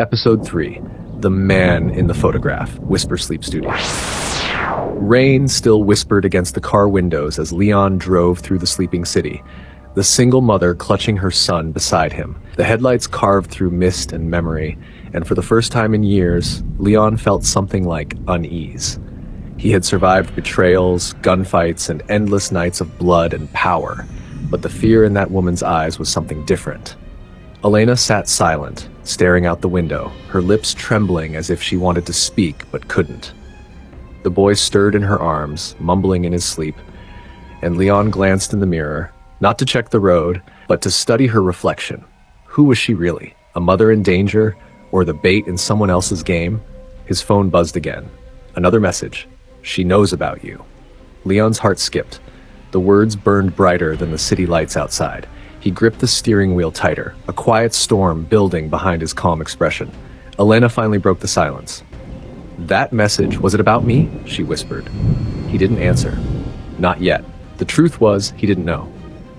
Episode 3, The Man in the Photograph, WhisperSleepStudio. Rain still whispered against the car windows as Leon drove through the sleeping city, the single mother clutching her son beside him. The headlights carved through mist and memory, and for the first time in years, Leon felt something like unease. He had survived betrayals, gunfights, and endless nights of blood and power, but the fear in that woman's eyes was something different. Elena sat silent, staring out the window, her lips trembling as if she wanted to speak but couldn't. The boy stirred in her arms, mumbling in his sleep, and Leon glanced in the mirror, not to check the road, but to study her reflection. Who was she really? A mother in danger, or the bait in someone else's game? His phone buzzed again. Another message. She knows about you. Leon's heart skipped. The words burned brighter than the city lights outside. He gripped the steering wheel tighter, a quiet storm building behind his calm expression. Elena finally broke the silence. "That message, was it about me?" she whispered. He didn't answer. Not yet. The truth was, he didn't know.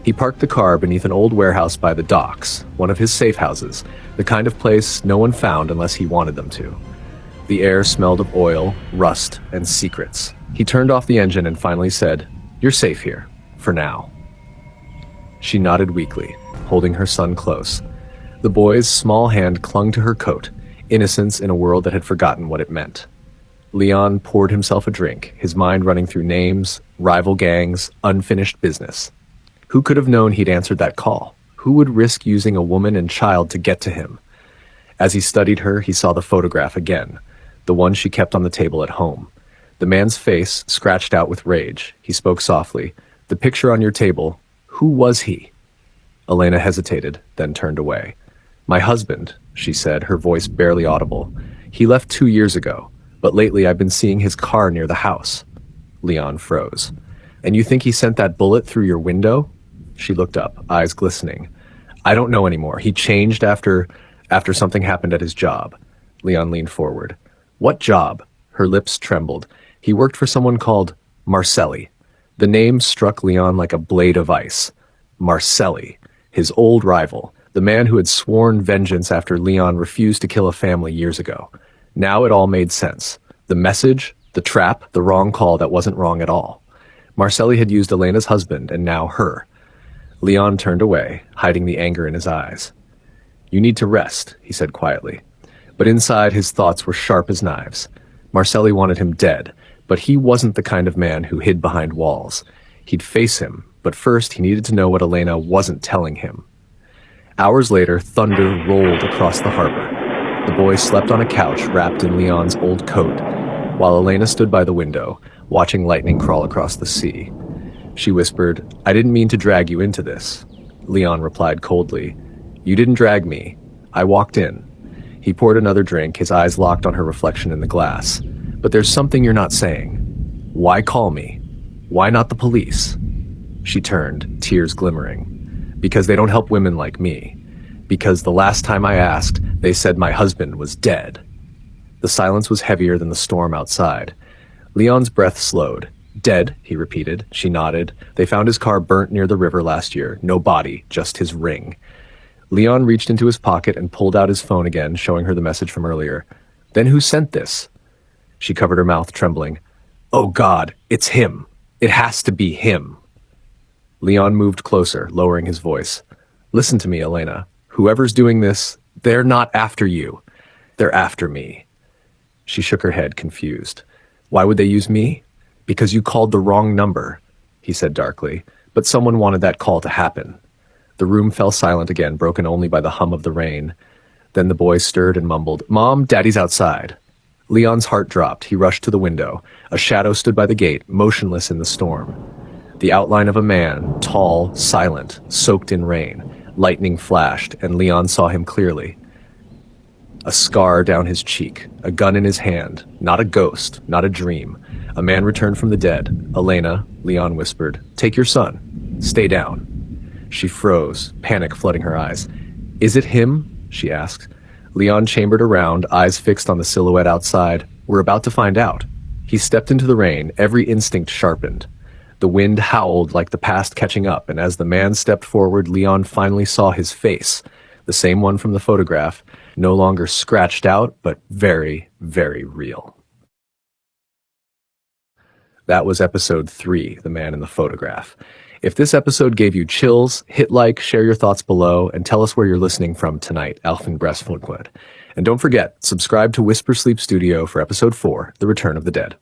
He parked the car beneath an old warehouse by the docks, one of his safe houses, the kind of place no one found unless he wanted them to. The air smelled of oil, rust, and secrets. He turned off the engine and finally said, "You're safe here, for now." She nodded weakly, holding her son close. The boy's small hand clung to her coat, innocence in a world that had forgotten what it meant. Leon poured himself a drink, his mind running through names, rival gangs, unfinished business. Who could have known he'd answered that call? Who would risk using a woman and child to get to him? As he studied her, he saw the photograph again, the one she kept on the table at home. The man's face scratched out with rage. He spoke softly. "The picture on your table, who was he?" Elena hesitated, then turned away. "My husband," she said, her voice barely audible. "He left 2 years ago, but lately I've been seeing his car near the house." Leon froze. "And you think he sent that bullet through your window?" She looked up, eyes glistening. "I don't know anymore. He changed after something happened at his job." Leon leaned forward. "What job?" Her lips trembled. "He worked for someone called Marcelli." The name struck Leon like a blade of ice. Marcelli, his old rival, the man who had sworn vengeance after Leon refused to kill a family years ago. Now it all made sense. The message, the trap, the wrong call that wasn't wrong at all. Marcelli had used Elena's husband and now her. Leon turned away, hiding the anger in his eyes. "You need to rest," he said quietly. But inside his thoughts were sharp as knives. Marcelli wanted him dead, but he wasn't the kind of man who hid behind walls. He'd face him, but first he needed to know what Elena wasn't telling him. Hours later, thunder rolled across the harbor. The boy slept on a couch wrapped in Leon's old coat, while Elena stood by the window, watching lightning crawl across the sea. She whispered, "I didn't mean to drag you into this." Leon replied coldly, "You didn't drag me. I walked in." He poured another drink, his eyes locked on her reflection in the glass. "But there's something you're not saying. Why call me? Why not the police?" She turned, tears glimmering. "Because they don't help women like me. Because the last time I asked, they said my husband was dead." The silence was heavier than the storm outside. Leon's breath slowed. "Dead," he repeated. She nodded. "They found his car burnt near the river last year. No body, just his ring." Leon reached into his pocket and pulled out his phone again, showing her the message from earlier. "Then who sent this?" She covered her mouth, trembling. "Oh God, it's him. It has to be him." Leon moved closer, lowering his voice. "Listen to me, Elena. Whoever's doing this, they're not after you. They're after me." She shook her head, confused. "Why would they use me?" "Because you called the wrong number," he said darkly. "But someone wanted that call to happen." The room fell silent again, broken only by the hum of the rain. Then the boy stirred and mumbled, "Mom, Daddy's outside." Leon's heart dropped. He rushed to the window. A shadow stood by the gate, motionless in the storm. The outline of a man, tall, silent, soaked in rain. Lightning flashed, and Leon saw him clearly. A scar down his cheek, a gun in his hand, not a ghost, not a dream. A man returned from the dead. "Elena," Leon whispered, "take your son. Stay down." She froze, panic flooding her eyes. "Is it him?" she asked. Leon chambered around, eyes fixed on the silhouette outside. "We're about to find out." He stepped into the rain, every instinct sharpened. The wind howled like the past catching up, and as the man stepped forward, Leon finally saw his face, the same one from the photograph, No longer scratched out, but very, very real. That was episode 3, The Man in the Photograph. If this episode gave you chills, hit like, share your thoughts below, and tell us where you're listening from tonight, Alfin Bressfulquid. And don't forget, subscribe to Whisper Sleep Studio for episode 4, The Return of the Dead.